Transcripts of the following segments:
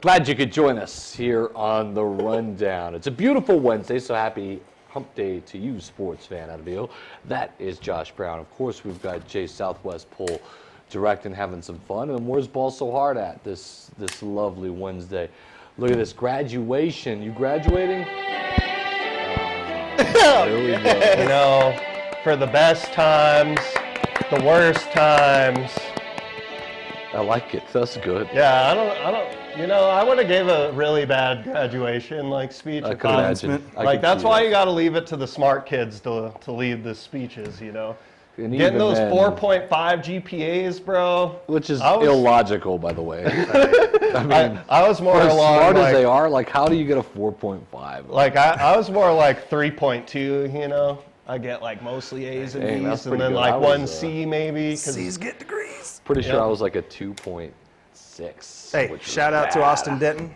Glad you could join us here on the Rundown. It's a beautiful Wednesday, so happy hump day to you, sports fan out of Beale. That is Josh Brown. Of course, we've got Jay Southwest Pole directing, having some fun. And where's ball so hard at this lovely Wednesday? Look at this graduation. You graduating? There we go. You know, for the best times, the worst times. I like it. That's good. Yeah, I don't. You know, I would have gave a really bad graduation speech. I could imagine. That's why you got to leave it to the smart kids to lead the speeches. You know, and getting those 4.5 GPAs, bro. Which is illogical, by the way. I mean, I was more as along smart as they are. How do you get a 4.5? I was more 3.2. You know, I get mostly A's and B's, and then good. one C maybe. C's get degrees. Pretty sure I was a 2.6. Hey, shout out to Austin Denton,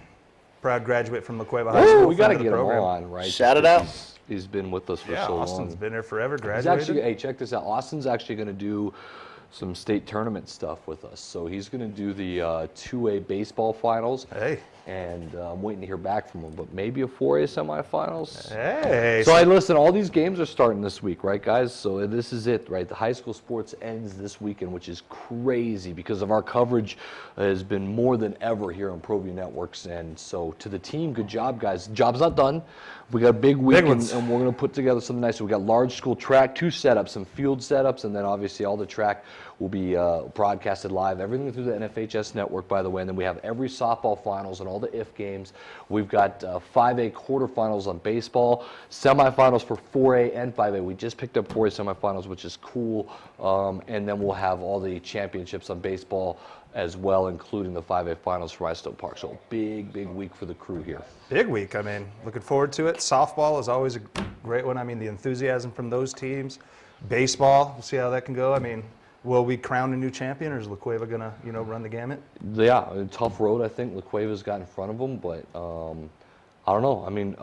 proud graduate from La Cueva High School. We got to get him on, right? Shout it out. He's been with us for so long. Austin's been there forever, graduated. Hey, check this out. Austin's actually going to do some state tournament stuff with us. So he's going to do the 2A baseball finals. Hey. And I'm waiting to hear back from him, but maybe a 4A semifinals. Hey. So listen, all these games are starting this week, right, guys? So this is it, right? The high school sports ends this weekend, which is crazy because of our coverage has been more than ever here on ProView Networks. And so to the team, good job, guys. Job's not done. We got a big week, and we're going to put together something nice. So we got large school track, 2 setups, some field setups, and then obviously all the track will be broadcasted live, everything through the NFHS network, by the way. And then we have every softball finals and all the IF games. We've got 5A quarterfinals on baseball, semifinals for 4A and 5A. We just picked up 4A semifinals, which is cool. And then we'll have all the championships on baseball as well, including the 5A finals for Rhinestone Park. So big week for the crew here. Big week. I mean, looking forward to it. Softball is always a great one. I mean, the enthusiasm from those teams. Baseball, we'll see how that can go. I mean, will we crown a new champion, or is La Cueva going to, run the gamut? Yeah, a tough road, I think. La Cueva's got in front of them, but I don't know. I mean,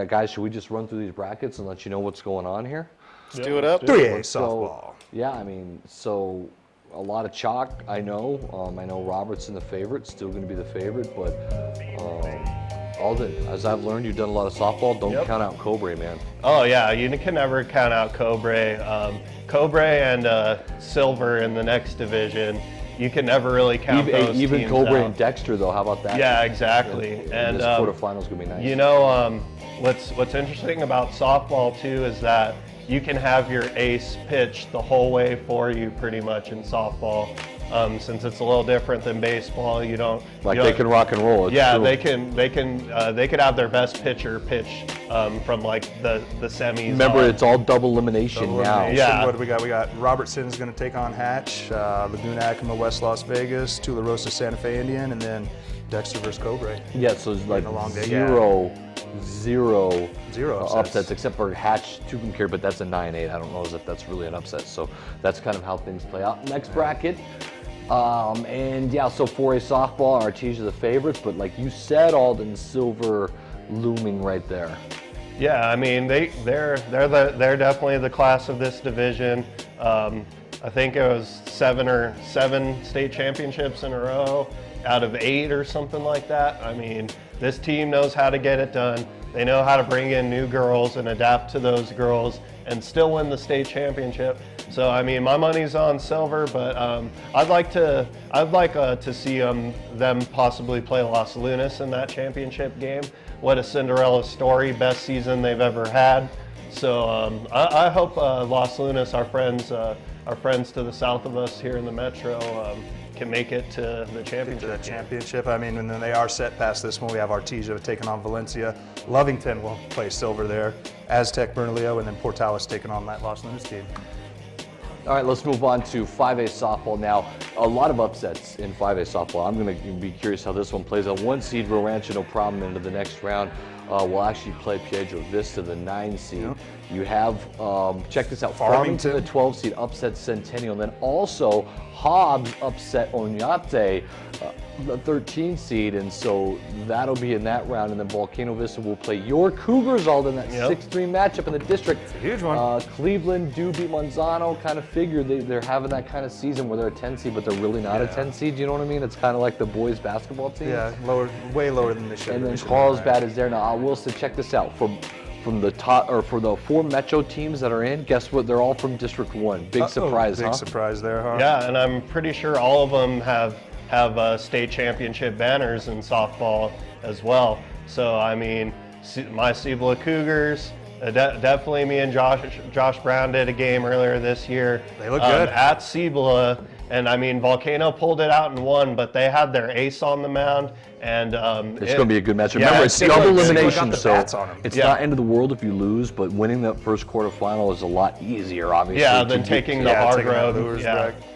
guys, should we just run through these brackets and let you know what's going on here? Let's do it up. 3A softball. Yeah, I mean, so a lot of chalk, I know. I know Robertson the favorite, still going to be the favorite, but Alden, as I've learned, you've done a lot of softball. Don't count out Cobre, man. Oh, yeah, you can never count out Cobre. Cobre and Silver in the next division, you can never really count those even teams Cobre out. and Dexter, though, how about that? Yeah, exactly. And this quarterfinal's going to be nice. You know, what's interesting about softball, too, is that you can have your ace pitch the whole way for you pretty much in softball. Since it's a little different than baseball, you don't they can rock and roll. Yeah, they could have their best pitcher pitch from the semis. Remember, it's all double elimination now. Yeah. What do we got? We got Robertson's going to take on Hatch, Laguna Acoma West Las Vegas, Tularosa Santa Fe Indian, and then Dexter versus Cobre. Yeah, so it's like a long day. Zero upsets except for Hatch Tucumcare, but that's a 9-8. I don't know if that's really an upset. So that's kind of how things play out. Next bracket. And yeah, so 4A softball, Artesia the favorites, but like you said, Alden, Silver looming right there. Yeah, I mean they're definitely the class of this division. I think it was 7 state championships in a row out of 8 or something like that. I mean, this team knows how to get it done. They know how to bring in new girls and adapt to those girls and still win the state championship. So I mean, my money's on Silver, but I'd like to see them possibly play Los Lunas in that championship game. What a Cinderella story, best season they've ever had. So I hope Los Lunas, our friends to the south of us here in the Metro, can make it to the championship. I mean, and then they are set past this one. We have Artesia taking on Valencia. Lovington will play Silver there. Aztec, Bernalillo, and then Portales taking on that Los Lunas team. All right, let's move on to 5A softball now. A lot of upsets in 5A softball. I'm going to be curious how this one plays out. 1 seed, Rio Rancho, no problem, into the next round. We'll actually play Piedro Vista, the 9 seed. Yep. You have, check this out, Farmington, the 12 seed, upset Centennial. And then also Hobbs upset Oñate, the 13 seed. And so that'll be in that round. And then Volcano Vista will play your Cougars all in that 6-3 matchup in the district. It's a huge one. Cleveland do beat Manzano. Kind of figured they're having that kind of season where they're a 10 seed, but but they're really not a 10 seed. You know what I mean? It's kind of like the boys basketball team. Yeah, lower, way lower than they should. And then They should Carlsbad is there now. I will say, check this out. From the top, or for the 4 Metro teams that are in, guess what? They're all from District 1. Big surprise, big huh? surprise there, huh? Yeah, and I'm pretty sure all of them have state championship banners in softball as well. So I mean, my Cibola Cougars, definitely me and Josh Brown did a game earlier this year. They look good. At Cibola, and I mean, Volcano pulled it out and won, but they had their ace on the mound. And it's going to be a good match. Yeah, Remember, it's Cibola double got elimination, the so bats on 'em. it's Yeah. not end of the world if you lose, but winning that first quarterfinal is a lot easier, obviously. yeah, to than get taking to. the hard taking out road.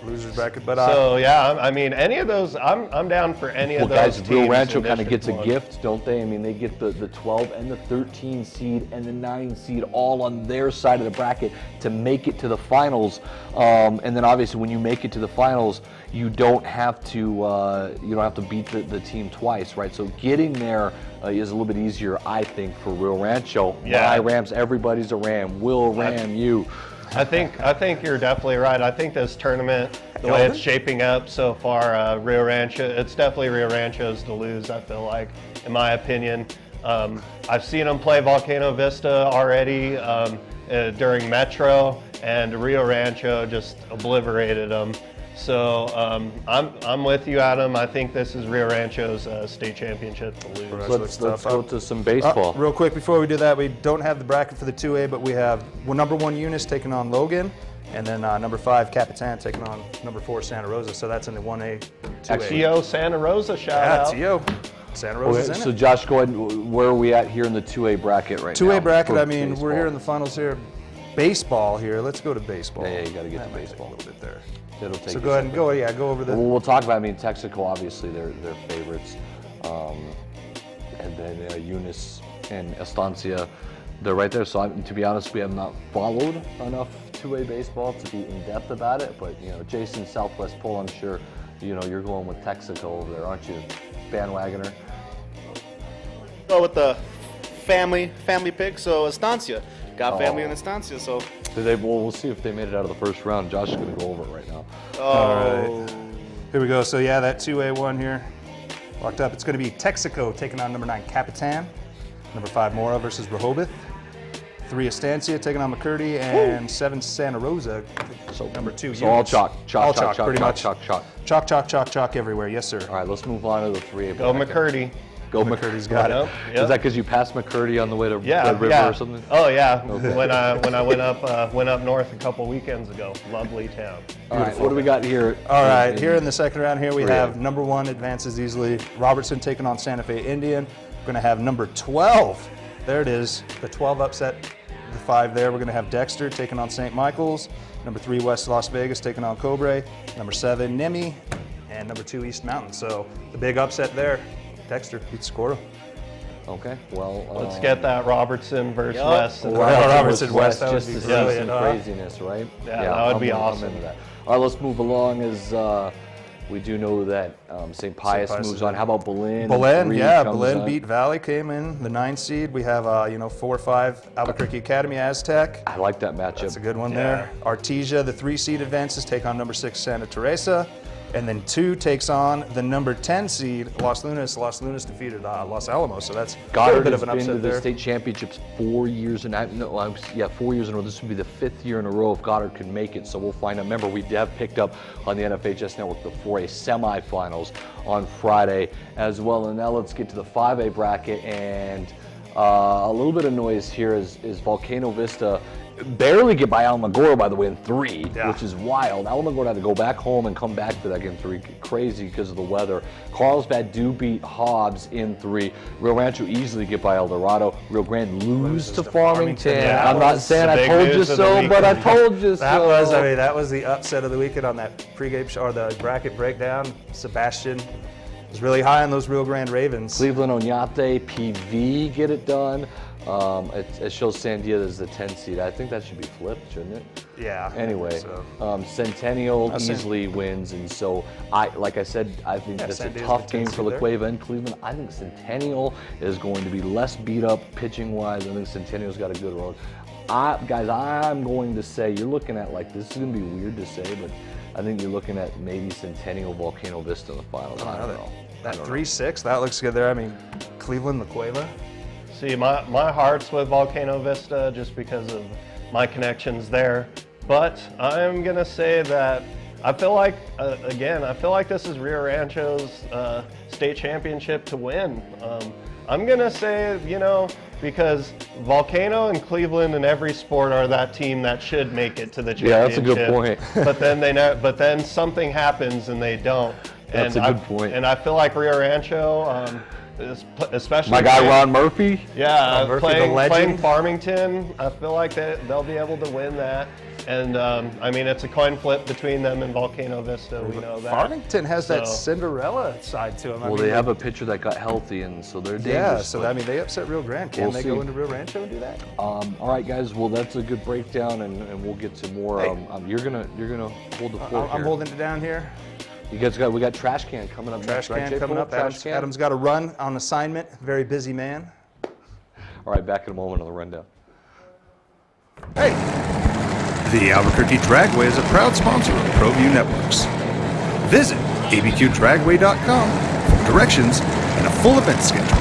losers bracket. But So yeah, I mean, any of those, I'm down for any of Well, those guys, teams. Rio Rancho in kind of District gets a 1. gift, don't they? I mean, they get the 12 and the 13 seed and the 9 seed all on their side of the bracket to make it to the finals. And then obviously, when you make it to the finals, you don't have to beat the team twice, right? So getting there is a little bit easier, I think, for Rio Rancho. Yeah. My Rams, everybody's a Ram. We'll Ram you. I think you're definitely right. I think this tournament, the way it's shaping up so far, Rio Rancho, it's definitely Rio Rancho's to lose. I feel like, in my opinion, I've seen them play Volcano Vista already during Metro, and Rio Rancho just obliterated them. So I'm with you, Adam. I think this is Rio Rancho's state championship to lose. Let's go to some baseball. real quick before we do that, we don't have the bracket for the 2A, but we have number 1 Eunice taking on Logan, and then number 5 Capitan taking on number 4 Santa Rosa. So that's in the 1A, 2A. T.O. Santa Rosa, shout Yeah, out. T.O. Santa Rosa's Okay, in so it. Josh, go ahead. Where are we at here in the 2A bracket right now? 2A bracket, for I mean, baseball? we're here in the finals here. Baseball here. Let's go to baseball. Yeah, you got to get That to might take baseball. A little bit there. It'll take So you go ahead and something. go over the. Well, we'll talk about. I mean, Texaco, obviously, they're favorites, and then Eunice and Estancia, they're right there. So, to be honest, we have not followed enough 2A baseball to be in depth about it. But Jason, Southwest Pole, I'm sure you're going with Texaco over there, aren't you, bandwagoner? Go with the family pick. So Estancia got family in Estancia. So We'll see if they made it out of the first round. Josh is going to go over it right now. All right. Here we go. So yeah, that 2A1 here, locked up. It's going to be Texaco taking on number 9 Capitan, number 5 Mora versus Rehoboth, 3 Estancia taking on McCurdy, and 7 Santa Rosa. So number 2. So all chalk, All chalk, pretty much. chalk. Chalk everywhere. Yes, sir. All right, let's move on to the 3A. Go bracket. McCurdy. Go McCurdy's got it. Yep. Is that because you passed McCurdy on the way to Yeah, Red River yeah. or something? Oh yeah, when I went up north a couple weekends ago. Lovely town. All right, what do we got here? All right, here in the second round here we 3A. have number 1 advances easily. Robertson taking on Santa Fe Indian. We're going to have number 12. There it is, the 12 upset. The 5 there. We're going to have Dexter taking on St. Michael's. Number 3 West Las Vegas taking on Cobre. Number 7 Nemi, and number 2 East Mountain. So the big upset there. Dexter beats Socorro. Okay, well. Let's get that Robertson versus Yup. West. Robertson West, that would just be to see brilliant, some huh? craziness, right? Yeah, that would be I'm awesome. into that. All right, let's move along as we do know that St. Pius Pius moves is on. in. How about Belen? Belen, 3 yeah, comes Belen on. beat Valley, came in the 9 seed. We have 4-5 Albuquerque Academy Aztec. I like that matchup. That's a good one there. Artesia, the 3 seed advances, take on number 6 Santa Teresa. And then 2 takes on the number 10 seed Los Lunas. Los Lunas defeated Los Alamos, so that's a Goddard bit has of an been to upset the there. state championships 4 years in 4 years in a row. This would be the 5th year in a row if Goddard can make it. So we'll find out. Remember, we have picked up on the NFHS Network the 4A semifinals on Friday as well. And now let's get to the 5A bracket, and a little bit of noise here is Volcano Vista. Barely get by Alamogordo, by the way, in 3, Yeah. which is wild. Alamogordo had to go back home and come back for that game 3. Crazy because of the weather. Carlsbad do beat Hobbs in 3. Rio Rancho easily get by El Dorado. Rio Grande lose to Farmington. Yeah, I'm that not was saying the I big told you news of the so, but I weekend. told you That so. was, that was the upset of the weekend on that pregame show, or the bracket breakdown. Sebastian was really high on those Rio Grande Ravens. Cleveland Oñate, PV get it done. It shows Sandia as the 10 seed. I think that should be flipped, shouldn't it? Yeah. Anyway, So. Centennial That's it. easily wins, and so like I said, I think that's a Sandia's tough the 10 game for seed there. La Cueva and Cleveland. I think Centennial is going to be less beat up pitching wise. I think Centennial's got a good road. Guys, I'm going to say, you're looking at, like, this is going to be weird to say, but I think you're looking at maybe Centennial Volcano Vista in the finals. I don't know. That 3-6, that looks good there. I mean, Cleveland, La Cueva. See, my heart's with Volcano Vista just because of my connections there. But I'm going to say that I feel like, I feel like this is Rio Rancho's state championship to win. I'm going to say, because Volcano and Cleveland in every sport are that team that should make it to the championship. Yeah, that's a good point. but then something happens and they don't. That's a good point. And I feel like Rio Rancho, especially my guy Ron Murphy. Yeah, Ron Murphy, the legend. playing Farmington, I feel like they'll be able to win that. And I mean, it's a coin flip between them and Volcano Vista. We know that. Farmington has that So- Cinderella side to them. Well, they have a pitcher that got healthy, and so they're dangerous. Yeah, so I mean, they upset Rio Grande. Can We'll they see. go into Rio Rancho and do that? All right, guys. Well, that's a good breakdown, and we'll get to more. Hey. You're gonna hold the fort I'm here. holding it down here. We got Trash Can coming up. Trash next, right, can Jay coming Cole? up. Trash Can. Adam's got a run on assignment. Very busy man. All right, back in a moment on the rundown. Hey. The Albuquerque Dragway is a proud sponsor of ProView Networks. Visit abqdragway.com for directions and a full event schedule.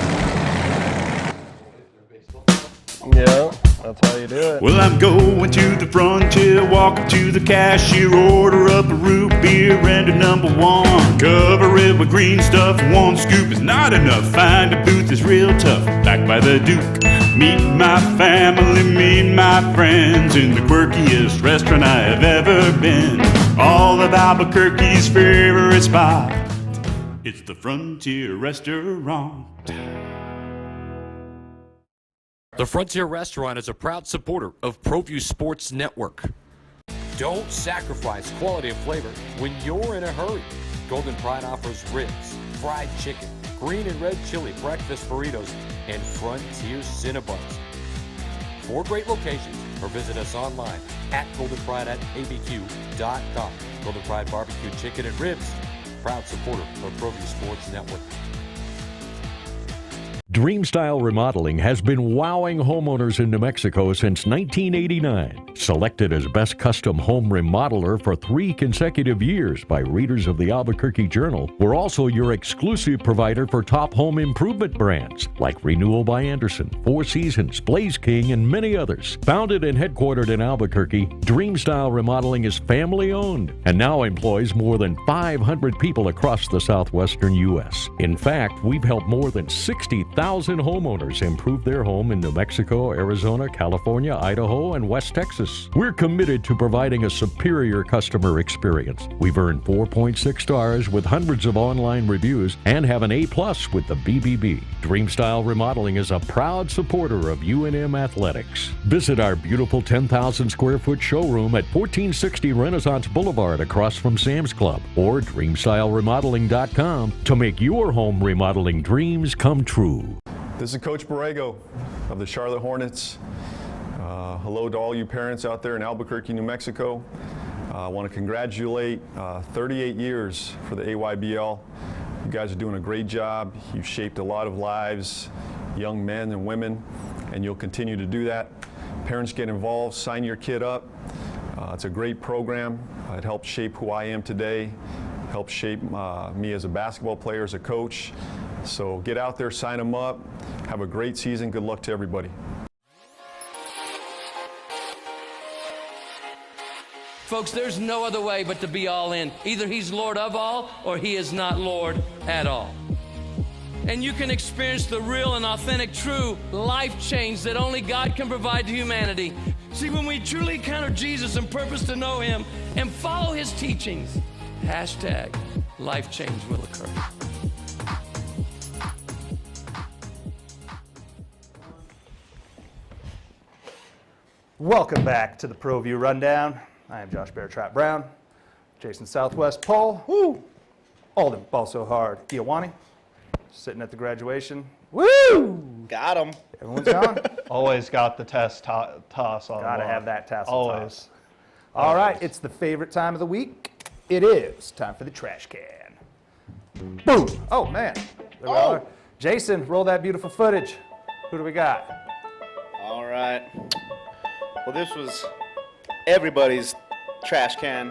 Yeah, that's how you do it. Well, I'm going to the frontier, walking to the cashier, order up a root beer and a number one. Cover it with green stuff, one scoop is not enough. Find a booth is real tough, back by the Duke. Meet my family, meet my friends in the quirkiest restaurant I have ever been. All of Albuquerque's favorite spot, it's the Frontier Restaurant. The Frontier Restaurant is a proud supporter of ProView Sports Network. Don't sacrifice quality and flavor when you're in a hurry. Golden Pride offers ribs, fried chicken, green and red chili breakfast burritos, and Frontier Cinnabons. 4 great locations, or visit us online at goldenpride@abq.com. Golden Pride Barbecue Chicken and Ribs, proud supporter of ProView Sports Network. Dreamstyle Remodeling has been wowing homeowners in New Mexico since 1989. Selected as Best Custom Home Remodeler for 3 consecutive years by readers of the Albuquerque Journal, we're also your exclusive provider for top home improvement brands like Renewal by Anderson, Four Seasons, Blaze King, and many others. Founded and headquartered in Albuquerque, Dreamstyle Remodeling is family-owned and now employs more than 500 people across the southwestern U.S. In fact, we've helped more than 60,000 homeowners improve their home in New Mexico, Arizona, California, Idaho, and West Texas. We're committed to providing a superior customer experience. We've earned 4.6 stars with hundreds of online reviews and have an A+ with the BBB. Dreamstyle Remodeling is a proud supporter of UNM Athletics. Visit our beautiful 10,000 square foot showroom at 1460 Renaissance Boulevard across from Sam's Club, or dreamstyleremodeling.com to make your home remodeling dreams come true. This is Coach Borrego of the Charlotte Hornets. Hello to all you parents out there in Albuquerque, New Mexico. I want to congratulate 38 years for the AYBL. You guys are doing a great job. You've shaped a lot of lives, young men and women, and you'll continue to do that. Parents, get involved, sign your kid up. It's a great program. It helped shape who I am today, helped shape me as a basketball player, as a coach. So get out there, sign them up. Have a great season. Good luck to everybody. Folks, there's no other way but to be all in. Either he's Lord of all or he is not Lord at all. And you can experience the real and authentic, true life change that only God can provide to humanity. See, when we truly encounter Jesus and purpose to know him and follow his teachings, #life change will occur. Welcome back to the ProView Rundown. I am Josh Bear-Trap Brown, Jason Southwest Paul, woo, Alden, ball so hard, Iowani, sitting at the graduation, woo, Got him. everyone's gone. Always got the toss on. Gotta lock. have that tassel Always. toss. All right, it's the favorite time of the week. It is time for the trash can. Boom. Oh, man. There we are. Jason, roll that beautiful footage. Who do we got? All right. Well, this was everybody's trash can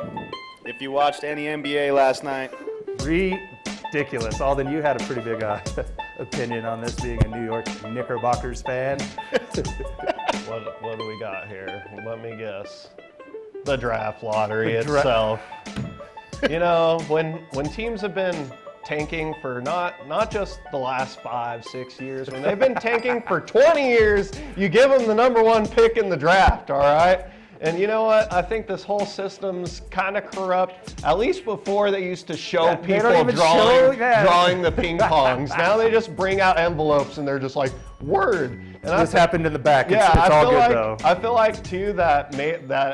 If you watched any NBA last night, Ridiculous. Alden, you had a pretty big opinion on this, being a New York Knickerbockers fan. What do we got here? Let me guess. The draft lottery itself. You know, when teams have been tanking for not just the last 5-6 years, when they've been tanking for 20 years, you give them the #1 pick in the draft, all right? And you know what? I think this whole system's kind of corrupt. At least before, they used to show people drawing the ping pongs. Now they just bring out envelopes and they're just like, word. And This happened in the back. Yeah, It's all feel good like, though. I feel like too that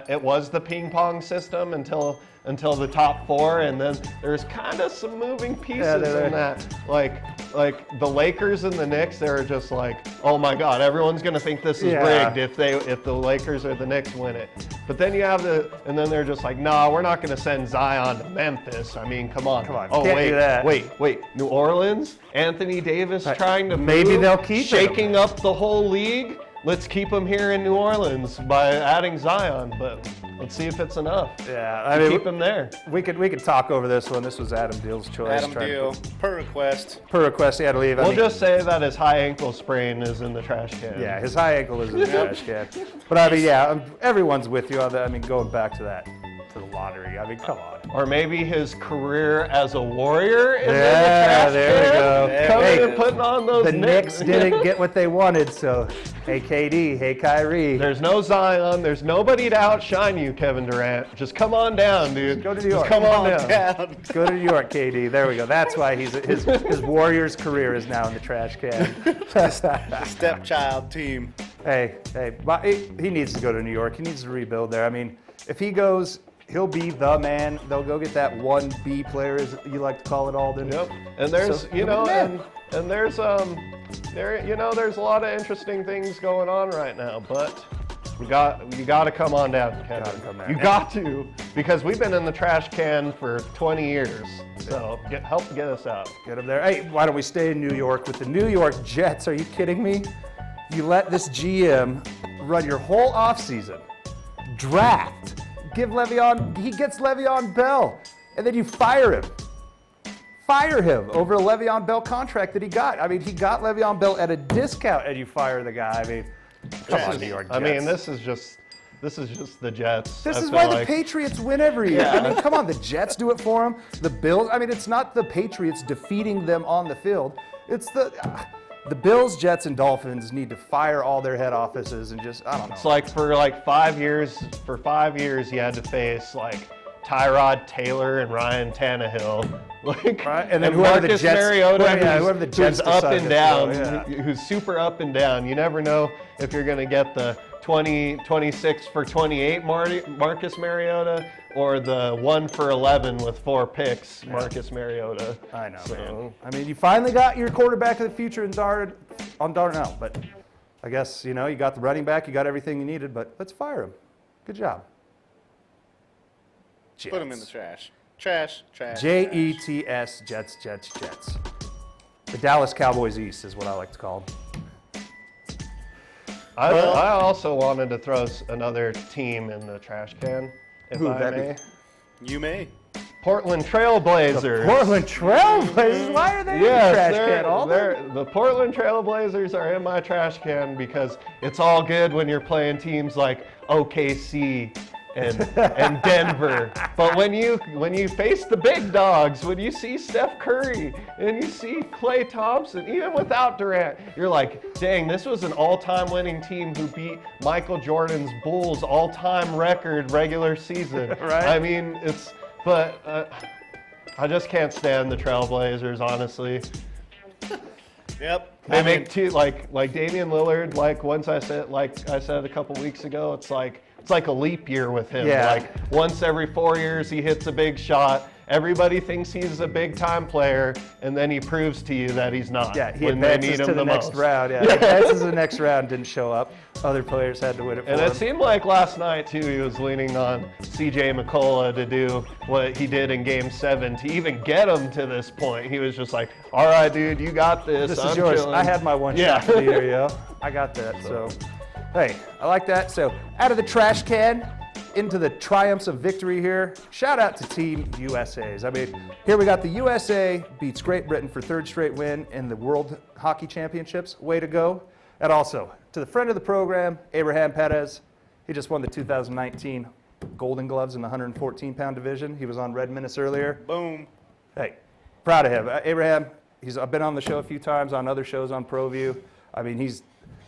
it was the ping pong system until the top 4, and then there's kind of some moving pieces in that. Like the Lakers and the Knicks, they were just like, oh my God, everyone's gonna think this is rigged if the Lakers or the Knicks win it. But then you have and then they're just like, nah, we're not gonna send Zion to Memphis. I mean, come on. Oh can't do that. wait, New Orleans, Anthony Davis trying to Maybe move, they'll keep shaking up the whole league. Let's keep him here in New Orleans by adding Zion, but let's see if it's enough. Yeah, I mean, keep him there. We could talk over this one. This was Adam Deal's choice. Adam Deal, per request. Per request, he had to leave. We'll just say that his high ankle sprain is in the trash can. Yeah, his high ankle is in the trash can. But I mean, yeah, everyone's with you on that. I mean, going back to that, to the lottery. I mean, come on. Or maybe his career as a Warrior is in the trash there can. we go. Coming and putting on those The Knicks didn't get what they wanted, so hey KD, hey Kyrie. There's no Zion. There's nobody to outshine you, Kevin Durant. Just come on down, dude. Go to New York. Just come on down. Go to New York, KD. There we go. That's why his Warriors career is now in the trash can. Stepchild team. Hey, but he needs to go to New York. He needs to rebuild there. I mean, if he goes, he'll be the man. They'll go get that 1B player, as you like to call it, Alden. Yep. And there's, and there's there's a lot of interesting things going on right now, but you got to come on down, Kevin. You got to, because we've been in the trash can for 20 years. So help get us out. Get him there. Hey, why don't we stay in New York with the New York Jets? Are you kidding me? You let this GM run your whole offseason, draft, he gets Le'Veon Bell, and then you fire him. Fire him over a Le'Veon Bell contract that he got. I mean, he got Le'Veon Bell at a discount, and you fire the guy. I mean, come on, New York Jets. I mean, this is just the Jets. This is why the Patriots win every year. I mean, come on, the Jets do it for them. The Bills, I mean, it's not the Patriots defeating them on the field. It's the Bills, Jets, and Dolphins need to fire all their head offices and just, I don't know. It's like for 5 years, you had to face like Tyrod Taylor and Ryan Tannehill. And then whoever Marcus the Jets, Mariota, whoever the Jets who's up and down, throw, who's super up and down. You never know if you're going to get the 26 for 28 Marcus Mariota or the 1 for 11 with 4 picks Marcus Mariota. I know, man. I mean, you finally got your quarterback of the future on Darnell, but I guess, you got the running back, you got everything you needed, but let's fire him. Good job. Jets. Put him in the trash. Trash. Jets, Jets. The Dallas Cowboys East is what I like to call them. I also wanted to throw another team in the trash can, if I may. You may. Portland Trailblazers. Portland Trailblazers? Why are they in the trash can? The Portland Trailblazers are in my trash can because it's all good when you're playing teams like OKC and Denver. But when you face the big dogs, when you see Steph Curry and you see Klay Thompson, even without Durant, you're like, dang, this was an all-time winning team who beat Michael Jordan's Bulls all-time record regular season. Right? I mean, I just can't stand the Trailblazers, honestly. Yep. They make two like Damian Lillard. Like I said a couple weeks ago, it's like a leap year with him. Yeah. Like once every 4 years, he hits a big shot. Everybody thinks he's a big time player, and then he proves to you that he's not. Yeah, he when they advances need him to the next most. round. Yeah, advances to the next round, didn't show up. Other players had to win it for him. And it seemed like last night, too, he was leaning on C.J. McCullough to do what he did in Game 7 to even get him to this point. He was just like, all right, dude, you got this. This I'm is yours. chilling. I had my one shot for the year, yo. I got that. So, hey, I like that. So, out of the trash can, into the triumphs of victory here. Shout out to Team USA's. I mean, here we got the USA beats Great Britain for third straight win in the World Hockey Championships. Way to go. And also, to the friend of the program, Abraham Perez. He just won the 2019 Golden Gloves in the 114-pound division. He was on Red Menace earlier. Boom. Hey, proud of him. Abraham, I've been on the show a few times, on other shows on ProView. I mean, he's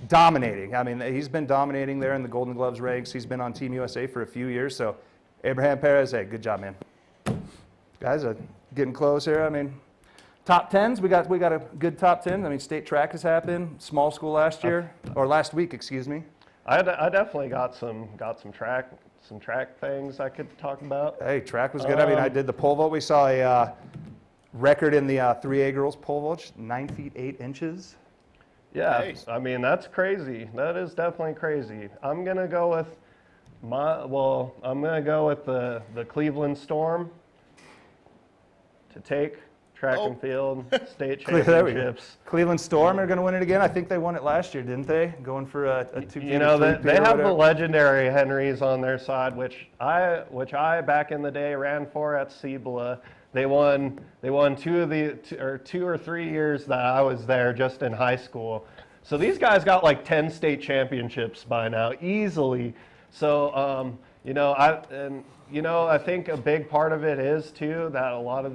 dominating. I mean, he's been dominating there in the Golden Gloves ranks. He's been on Team USA for a few years. So, Abraham Perez, hey, good job, man. Guys, getting close here. I mean, top 10s. We got a good top 10. I mean, state track has happened. Small school last year, or last week, excuse me. I definitely got some track things I could talk about. Hey, track was good. I mean, I did the pole vault. We saw a record in the 3A girls pole vault, 9 feet 8 inches. Yeah, Nice. I mean, that's crazy. That is definitely crazy. I'm gonna go with the Cleveland Storm to take track and field state There we go. championships. Cleveland Storm are going to win it again. I think they won it last year, didn't they? Going for a 2 You know, they have the legendary Henrys on their side, which I back in the day ran for at Cibola. They won 2 or 3 years that I was there, just in high school. So these guys got like 10 state championships by now, easily. So I think a big part of it is too that a lot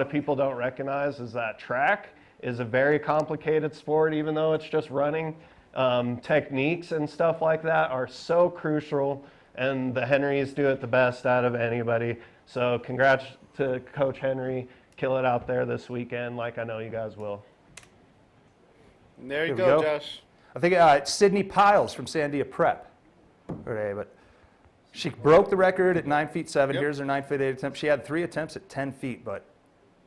of people don't recognize is that track is a very complicated sport, even though it's just running. Techniques and stuff like that are so crucial, and the Henrys do it the best out of anybody. So congrats to Coach Henry. Kill it out there this weekend, like I know you guys will. There you Here we go, go. Josh. I think it's Sydney Piles from Sandia Prep. Okay, but she broke the record at 9 feet 7. Yep. Here's her 9 feet 8 attempt. She had 3 attempts at 10 feet, but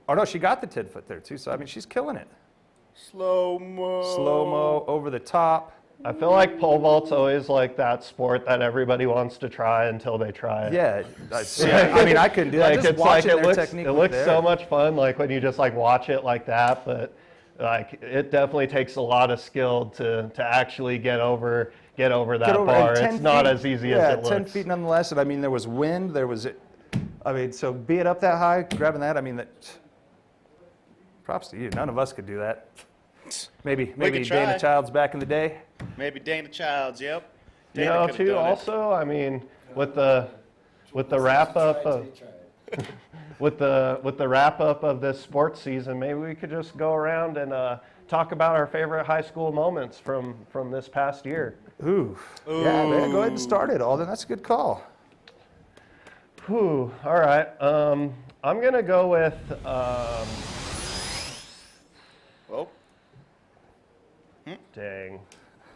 no, she got the 10 foot there too. So I mean, she's killing it. Slow-mo over the top. I feel like pole vault's always like that sport that everybody wants to try until they try it. Yeah, I mean, I couldn't do that. Like, Just it's like watching it their looks, technique it was looks there. so much fun, like when you just like watch it like that, but like it definitely takes a lot of skill to actually get over that bar. and 10 It's not feet, as easy as it looks. 10 feet nonetheless. And I mean, there was wind. So be it up that high, grabbing that. I mean, props to you. None of us could do that. Maybe could Dana try. Childs back in the day. Maybe Dana Childs, yep. You Dana know, could've too, done it. also, I mean, with the wrap up of with the wrap up of this sports season, maybe we could just go around and talk about our favorite high school moments from this past year. Ooh. Yeah, man, go ahead and start it, Alden. That's a good call. Whew. All right. I'm gonna go with. Well, Dang.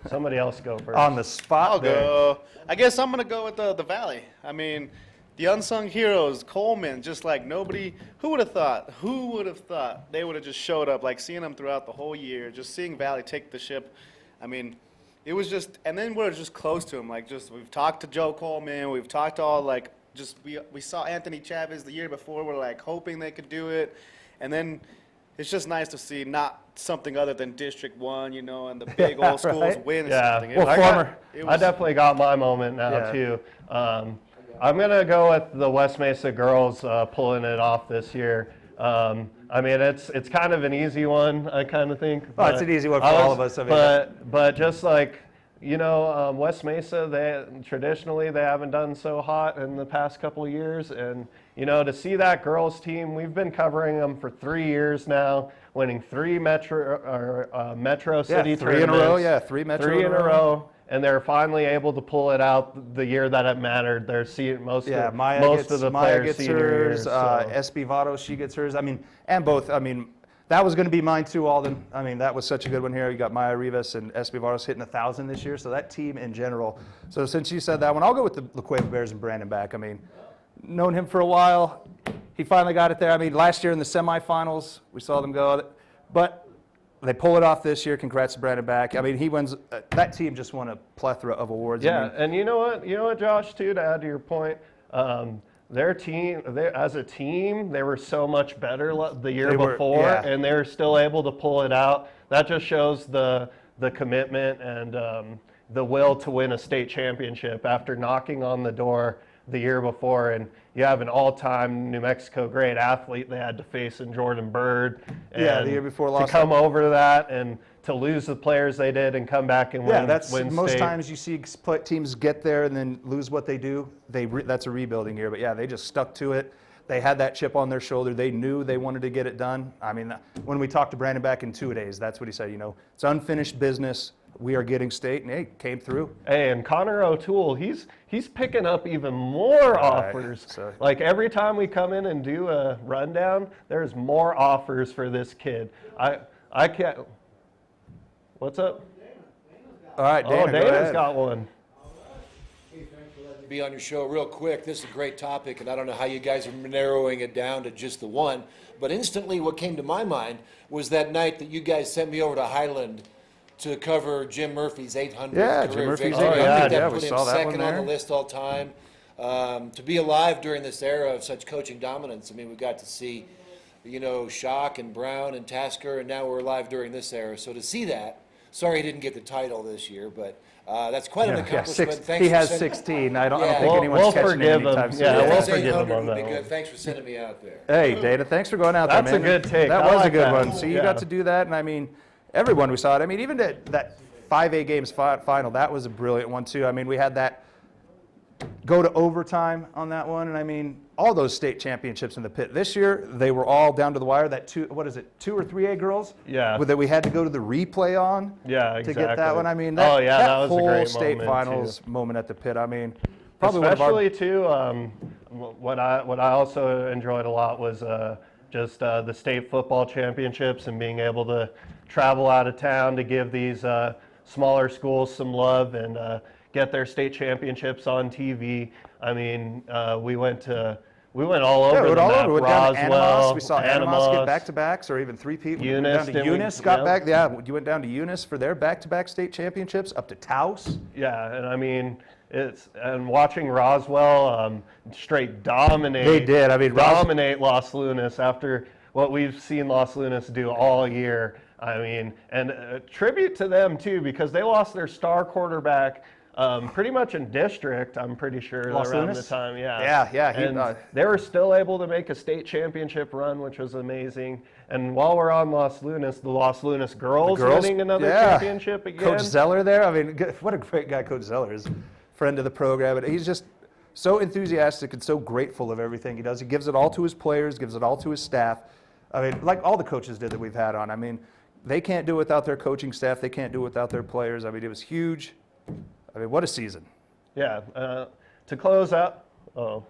Somebody else go first. On the spot I'll there. go. I guess I'm gonna go with the Valley. I mean, the unsung heroes, Coleman. Just like nobody. Who would have thought? Who would have thought they would have just showed up? Like seeing them throughout the whole year, just seeing Valley take the ship. I mean, it was just. And then we're just close to him. Like just we've talked to Joe Coleman. We've talked to all like just we saw Anthony Chavez the year before. We're like hoping they could do it, and then. It's just nice to see not something other than District 1, you know, and the big old schools Right? win Yeah. something. It Well, was- I definitely got my moment now Yeah. too. I'm gonna go with the West Mesa girls pulling it off this year. I mean, it's kind of an easy one, I kind of think. Oh, it's an easy one for all of us, I mean. But just like, you know, West Mesa, they haven't done so hot in the past couple of years, and you know, to see that girls team, we've been covering them for 3 years now, winning 3 Metro City 3 in a row. tournaments. Yeah, 3 Metro 3 in a row, and they're finally able to pull it out the year that it mattered. They're seeing most of the Maya players gets senior hers. years. So. SB Votto, she gets hers. I mean, and both. I mean, that was going to be mine too, Alden. I mean, that was such a good one here. You got Maya Rivas and SB Votto's hitting 1,000 this year. So that team in general. So since you said that one, I'll go with the La Cueva Bears and Brandon back. I mean, known him for a while. He finally got it there. I mean, last year in the semifinals, we saw them go. But they pull it off this year. Congrats to Brandon back. I mean, he wins. That team just won a plethora of awards. Yeah, I mean, and you know what, Josh, too, to add to your point, their team, as a team, they were so much better the year before, and they're still able to pull it out. That just shows the commitment and the will to win a state championship after knocking on the door the year before, and you have an all-time New Mexico great athlete they had to face in Jordan Bird. And Yeah, the year before to lost come over to that and to lose the players they did and come back and Yeah, win. that's win most state. times you see teams get there and then lose what they do. That's a rebuilding year, but yeah, they just stuck to it. They had that chip on their shoulder. They knew they wanted to get it done. I mean, when we talked to Brandon back in 2 days, that's what he said. It's unfinished business. We are getting state, and hey, came through. Hey, and Connor O'Toole, he's picking up even more offers. So- Like every time we come in and do a rundown, there's more offers for this kid. I can't. What's up? All right, Dana, Oh, go Dana's ahead. got one. Be on your show real quick. This is a great topic, and I don't know how you guys are narrowing it down to just the one, but instantly what came to my mind was that night that you guys sent me over to Highland to cover Jim Murphy's 800th Yeah, Jim career Murphy's victory. 800, I think yeah, that we put him saw that one second on the there. list all time. To be alive during this era of such coaching dominance, I mean, we got to see, Schock and Brown and Tasker, and now we're alive during this era. So to see that, sorry he didn't get the title this year, but that's quite an accomplishment. Thanks He for has sending- 16. I don't Yeah. think anyone's We'll catching forgive him anytime him. soon. Yeah, If we'll it's forgive him 800 on would be that good. one. Thanks for sending me out there. Hey, Dana, thanks for going out That's there, a man. good take. That I was a like good that. one. So you Yeah. got to do that, and I mean, everyone we saw it. I mean, even that 5A games final, that was a brilliant one too. I mean, we had that go to overtime on that one, and I mean, all those state championships in the pit this year, they were all down to the wire. That 2 or 3A girls? Yeah. That we had to go to the replay on. Yeah, To exactly. get that one. I mean, Oh, yeah, that was a whole great state moment, finals too. moment at the pit. I mean, probably one of our Especially too, what I also enjoyed a lot was just the state football championships and being able to travel out of town to give these smaller schools some love and get their state championships on TV. I mean, we went all over Yeah, we the went all map. over. We went down to Animas. Roswell, We saw Animas get back-to-backs or even three-peat. We went Eunice, down to didn't we? Eunice, got Yeah. back. Yeah, you went down to Eunice for their back-to-back state championships, up to Taos. Yeah, and I mean, and watching Roswell straight dominate. They did. I mean, dominate Los Lunas after what we've seen Los Lunas do all year. I mean, and a tribute to them too, because they lost their star quarterback pretty much in district, I'm pretty sure, Los around Lunas? the time. Yeah. Yeah. And they were still able to make a state championship run, which was amazing. And while we're on Los Lunas, the Los Lunas girls winning another championship again. Coach Zeller there. I mean, what a great guy Coach Zeller is. Friend of the program. And he's just so enthusiastic and so grateful of everything he does. He gives it all to his players, gives it all to his staff. I mean, like all the coaches did that we've had on. I mean, they can't do it without their coaching staff. They can't do it without their players. I mean, it was huge. I mean, what a season. Yeah. To close out, Go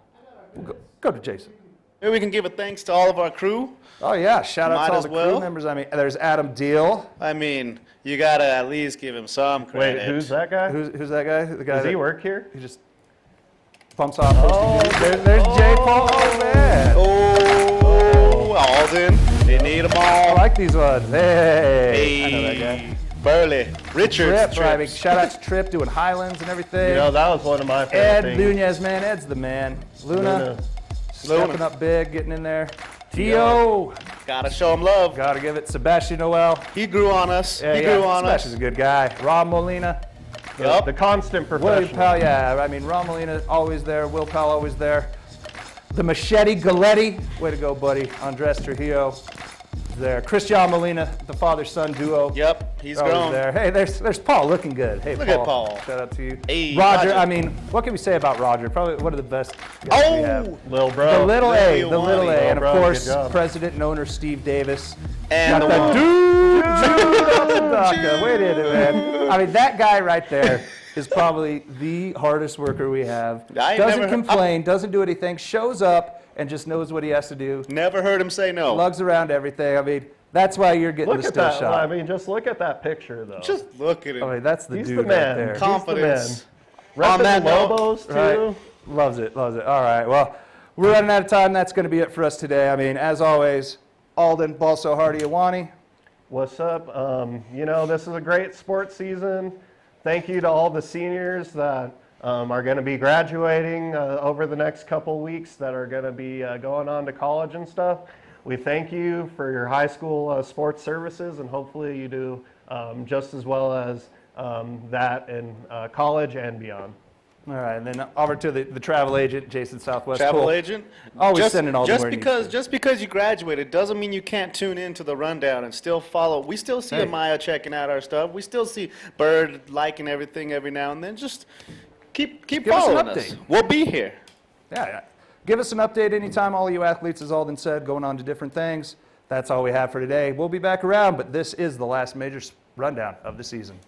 to Jason. Maybe we can give a thanks to all of our crew. Oh, yeah. Shout out Might to all as the well. crew members. I mean, there's Adam Deal. I mean, you gotta at least give him some credit. wait, who's that guy? Who's that guy? The guy Does he that- work here? He just bumps off. There's Jay Paul. Oh, man. Oh, Alden. They need them I all. like these ones. Hey. I know that guy. Burley. Richards. Trip, I mean, shout out to Trip doing Highlands and everything. You know, that was one of my favorite Ed things. Nunez, man. Ed's the man. Luna, Luna. stepping up big, getting in there. T.O. Gotta show him love. Gotta give it. Sebastian Noel. He grew on us. Yeah, he grew on Sebastian's us. a good guy. Rob Molina. Yup. The constant Willie professional. Powell, yeah. I mean, Rob Molina always there. Will Powell always there. The Machete Galetti. Way to go, buddy. Andres Trujillo. There. Christian Molina, the father-son duo. Yep, he's Always grown. there. Hey, there's Paul looking good. Hey, Look at Paul. Shout out to you. Hey, Roger, Roger. I mean, what can we say about Roger? Probably one of the best guys we have. Oh, Lil Bro. The little A, Lil the little A, Wani. and of Bro, course, good job. President and owner Steve Davis. and Got the that one. dude up the DACA. Wait a minute, man. I mean, that guy right there is probably the hardest worker we have. I ain't Doesn't never- complain, doesn't do anything, shows up and just knows what he has to do. Never heard him say no. Lugs around everything. I mean, that's why you're getting Look the at still that. shot. I mean, just look at that picture, though. Just look at him. I mean, that's the He's dude the man. right there. Confidence. Repping On that the note, Lobos, too. Right. Loves it, loves it. All right, well, we're running out of time. That's going to be it for us today. I mean, as always, Alden, Balso, Hardy, Iwani. What's up? You know, this is a great sports season. Thank you to all the seniors that are going to be graduating over the next couple weeks, that are going to be going on to college and stuff. We thank you for your high school sports services, and hopefully you do just as well as that in college and beyond. All right, and then over to the travel agent, Jason Southwest. Travel Cole. agent. Always sending all the just where it needs because to. just because you graduated doesn't mean you can't tune into the rundown and still follow. We still see Hey. Amaya checking out our stuff. We still see Bird liking everything every now and then. Just keep Give us an following us. update. We'll be here. Yeah. Give us an update anytime, all you athletes, as Alden said, going on to different things. That's all we have for today. We'll be back around, but this is the last major rundown of the season.